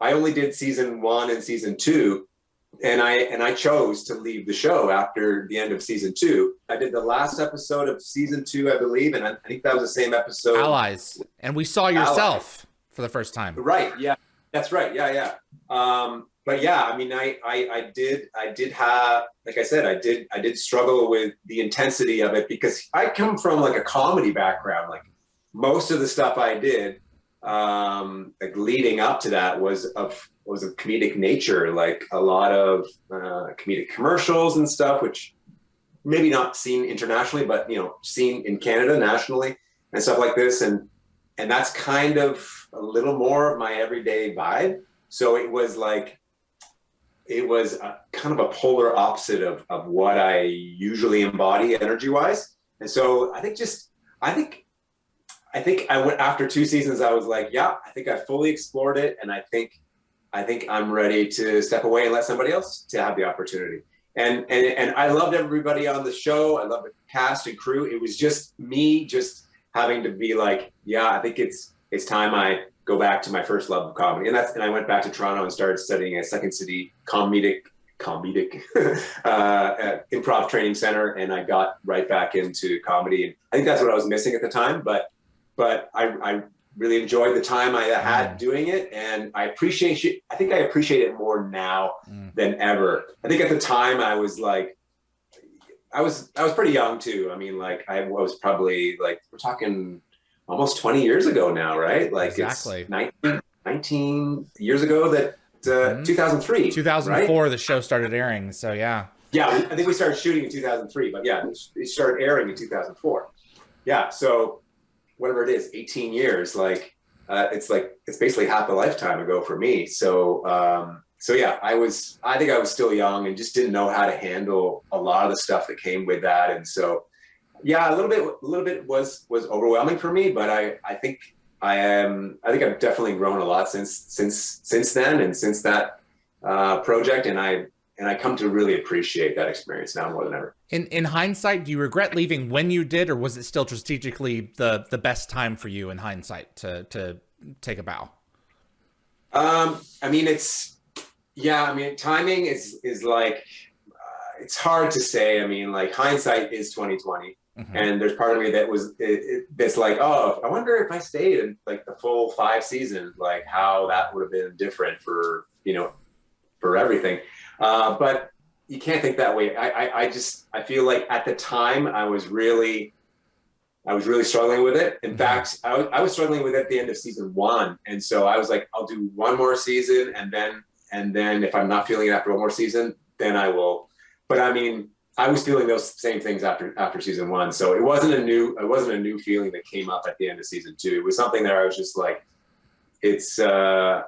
I only did season 1 and season 2, and I chose to leave the show after the end of season 2. I did the last episode of season 2, I believe, and I think that was the same episode. Allies, and we saw yourself for the first time. Right? Yeah, that's right. Yeah. But yeah, I mean, I did have, like I said, I did struggle with the intensity of it because I come from like a comedy background. Like most of the stuff I did, like leading up to that was of comedic nature, like a lot of comedic commercials and stuff, which maybe not seen internationally, but seen in Canada nationally and stuff like this, and that's kind of a little more of my everyday vibe. So it was kind of a polar opposite of what I usually embody energy wise, and so I think I went after 2 seasons. I was like, yeah, I think I fully explored it, and I think I'm ready to step away and let somebody else to have the opportunity. And I loved everybody on the show. I loved the cast and crew. It was just me just having to be like, yeah, I think it's time I go back to my first love of comedy. And I went back to Toronto and started studying at Second City comedic improv training center, and I got right back into comedy. And I think that's what I was missing at the time, but I really enjoyed the time I had doing it, and I appreciate it more now than ever. I think at the time I was pretty young too. I mean, like I was probably like, we're talking almost 20 years ago now, right? Like exactly. It's 19 years ago that 2003. 2004, right? The show started airing. So yeah. Yeah, I think we started shooting in 2003, but yeah, it started airing in 2004. Yeah, so whatever it is, 18 years, it's basically half a lifetime ago for me. So yeah, I think I was still young and just didn't know how to handle a lot of the stuff that came with that. And so, yeah, a little bit was overwhelming for me, but I think I've definitely grown a lot since then and since that project. And I come to really appreciate that experience now more than ever. In hindsight, do you regret leaving when you did, or was it still strategically the best time for you in hindsight to take a bow? I mean, timing is like, it's hard to say. I mean, like hindsight is 2020. Mm-hmm. And there's part of me that's like, oh, I wonder if I stayed in like the full 5 seasons, like how that would have been different for everything. But you can't think that way. I feel like at the time I was really struggling with it. In fact, I was struggling with it at the end of season 1. And so I was like, I'll do one more season. And then if I'm not feeling it after one more season, then I will. But I mean, I was feeling those same things after season 1. So it wasn't a new feeling that came up at the end of season 2. It was something that I was just like, I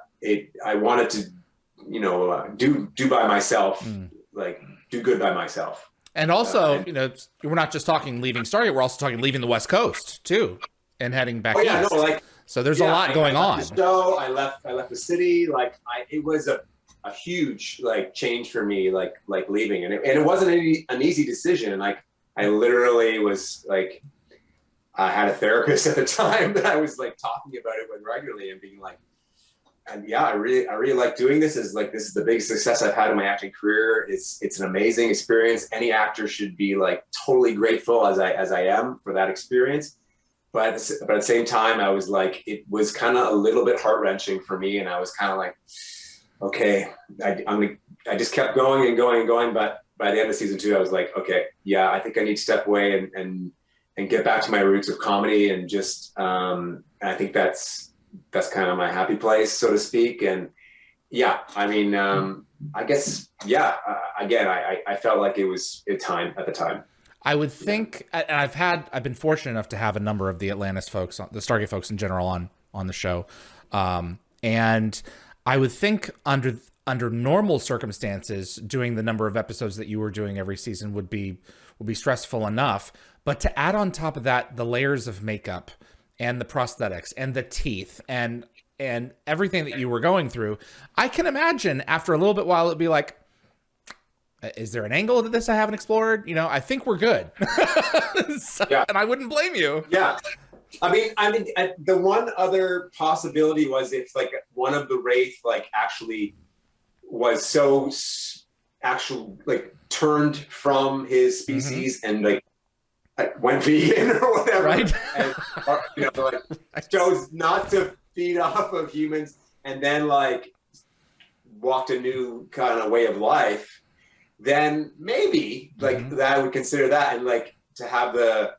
wanted to, do by myself, like do good by myself. And also, we're not just talking leaving Stargate, we're also talking leaving the West Coast too and heading back east. So there's a lot going on. So I left the city. It was a huge change for me, like leaving, and it wasn't an easy decision. Like I literally was like, I had a therapist at the time that I was like talking about it with regularly and being like, and yeah, I really like doing this. This is the biggest success I've had in my acting career. It's an amazing experience. Any actor should be like totally grateful as I am for that experience. But at the same time, I was like, it was kind of a little bit heart-wrenching for me, and I was kind of like, okay, I just kept going and going and going. But by the end of season 2, I was like, okay, yeah, I think I need to step away and get back to my roots of comedy, and just I think that's kind of my happy place, so to speak. And yeah, I mean, I guess, yeah, again, I felt like it was time at the time. I would think, and I've been fortunate enough to have a number of the Atlantis folks, the Stargate folks in general on the show. And I would think under normal circumstances, doing the number of episodes that you were doing every season would be stressful enough. But to add on top of that, the layers of makeup and the prosthetics and the teeth and everything that you were going through, I can imagine after a little bit while it'd be like, is there an angle to this I haven't explored? I think we're good. So, yeah. And I wouldn't blame you. Yeah. The one other possibility was if like one of the Wraith like actually was so actual like turned from his species and like went vegan or whatever, right? And like chose not to feed off of humans, and then like walked a new kind of way of life. Then maybe like that I would consider that, and like to have the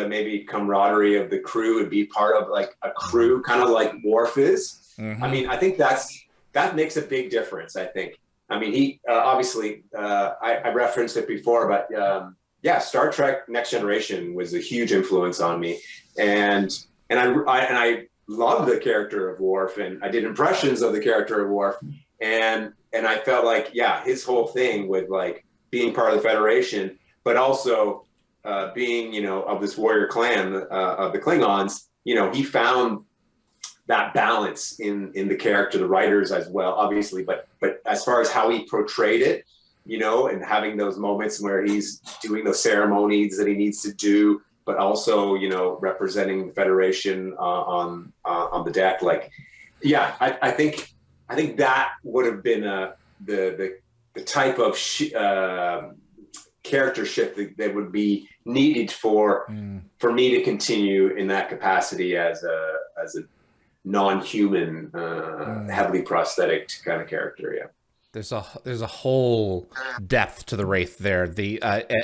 maybe camaraderie of the crew would be part of like a crew, kind of like Worf is. I mean, I think that makes a big difference. I think. I mean, he obviously I referenced it before, but yeah, Star Trek Next Generation was a huge influence on me, and I love the character of Worf, and I did impressions of the character of Worf, and I felt like, yeah, his whole thing with like being part of the Federation, but also being, you know, of this warrior clan of the Klingons, you know, he found that balance in the character, the writers as well, obviously, but as far as how he portrayed it, you know, and having those moments where he's doing those ceremonies that he needs to do, but also, you know, representing the Federation on the deck, like, yeah, I think that would have been the type of character shift that would be needed for me to continue in that capacity as a non-human, heavily prosthetic kind of character. Yeah. There's a whole depth to the Wraith there. The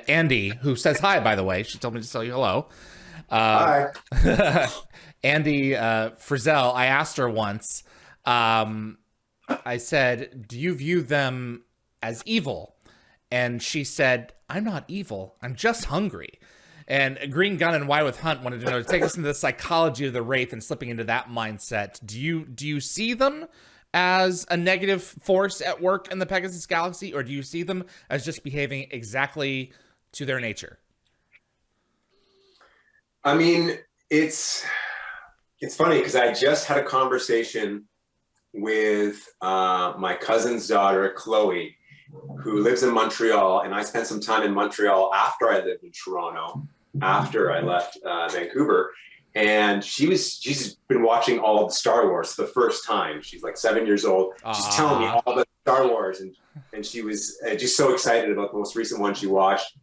Andee, who says hi, by the way, she told me to tell you hello. Hi. Andee Frizzell, I asked her once, I said, do you view them as evil? And she said, I'm not evil. I'm just hungry. And Green Gun and Why with Hunt wanted to know, to take us into the psychology of the Wraith and slipping into that mindset. Do you see them as a negative force at work in the Pegasus Galaxy, or do you see them as just behaving exactly to their nature? I mean, it's funny because I just had a conversation with my cousin's daughter, Chloe, who lives in Montreal, and I spent some time in Montreal after I lived in Toronto, after I left Vancouver. And she's been watching all the Star Wars for the first time. She's like 7 years old. She's telling me all the Star Wars, and she was just so excited about the most recent one she watched.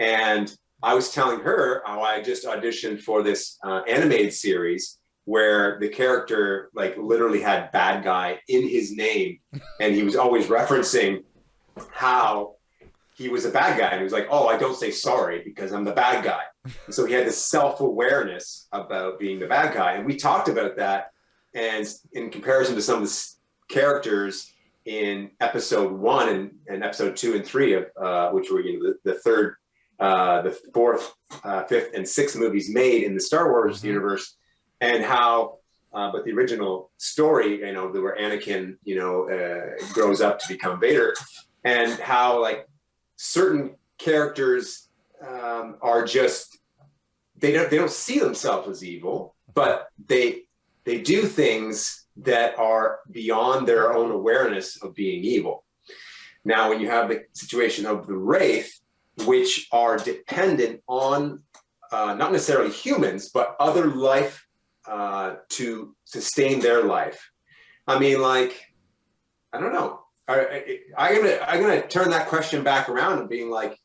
And I was telling her how I just auditioned for this animated series where the character like literally had bad guy in his name, and he was always referencing how he was a bad guy, and he was like, oh, I don't say sorry because I'm the bad guy. And so he had this self-awareness about being the bad guy, and we talked about that. And in comparison to some of the characters in episode 1 and episode 2 and 3 of which were, you know, the third, the fourth, fifth, and sixth movies made in the Star Wars universe, and how but the original story, you know, where Anakin, you know, grows up to become Vader, and how like certain characters are just they don't see themselves as evil, but they do things that are beyond their own awareness of being evil. Now, when you have the situation of the Wraith, which are dependent on not necessarily humans, but other life to sustain their life. I mean, like, I don't know. I'm gonna turn that question back around and being like,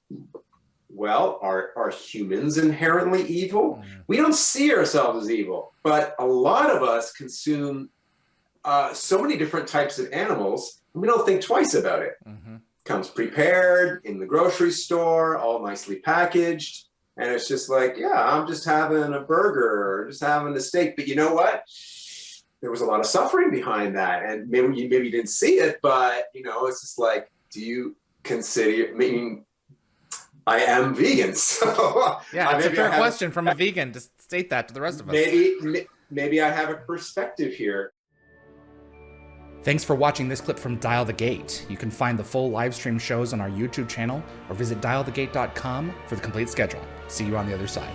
well, are humans inherently evil? We don't see ourselves as evil, but a lot of us consume so many different types of animals, and we don't think twice about it. Comes prepared in the grocery store, all nicely packaged, and it's just like, yeah, I'm just having a burger or just having a steak, but you know what? There was a lot of suffering behind that, and maybe you didn't see it, but you know, it's just like, do you consider? I mean, I am vegan, so yeah, it's a fair question from a vegan to state that to the rest of us. Maybe I have a perspective here. Thanks for watching this clip from Dial the Gate. You can find the full live stream shows on our YouTube channel or visit dialthegate.com for the complete schedule. See you on the other side.